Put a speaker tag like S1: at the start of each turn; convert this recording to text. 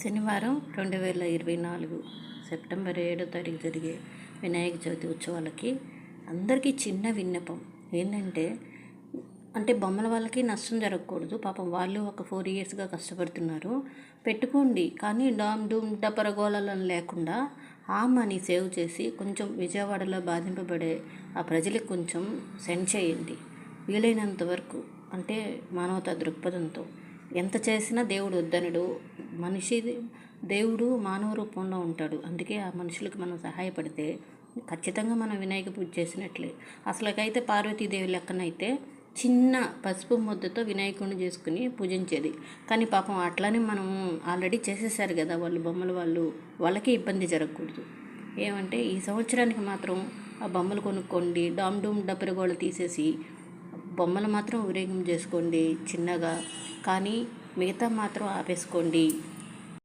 S1: శనివారం 2024 సెప్టెంబర్ 7వ తారీఖు జరిగే వినాయక చవితి ఉత్సవాలకి అందరికీ చిన్న విన్నపం ఏంటంటే బొమ్మల వాళ్ళకి నష్టం జరగకూడదు. పాపం వాళ్ళు ఒక 4 ఇయర్స్గా కష్టపడుతున్నారు. పెట్టుకోండి, కానీ డామ్ డూమ్ డపరగోళాలను లేకుండా ఆ మనీ సేవ్ చేసి కొంచెం విజయవాడలో బాధింపబడే ఆ ప్రజలకు కొంచెం సెండ్ చేయండి. వీలైనంత వరకు మానవతా దృక్పథంతో ఎంత చేసినా దేవుడు వద్దనడు. దేవుడు మానవ రూపంలో ఉంటాడు. అందుకే ఆ మనుషులకు మనం సహాయపడితే ఖచ్చితంగా మనం వినాయక పూజ చేసినట్లే. అసలుకైతే పార్వతీదేవి లెక్కనైతే చిన్న పసుపు ముద్దతో వినాయకుడిని చేసుకుని పూజించేది. కానీ పాపం అట్లానే మనం ఆల్రెడీ చేసేసారు కదా వాళ్ళు, బొమ్మల వాళ్ళకి ఇబ్బంది జరగకూడదు. ఏమంటే ఈ సంవత్సరానికి మాత్రం ఆ బొమ్మలు కొనుక్కోండి, డామ్ డూమ్ డబ్బరగోళ తీసేసి బొమ్మలు మాత్రం ఊరేగింపు చేసుకోండి చిన్నగా, కానీ మిగతా మాత్రం ఆపేసుకోండి.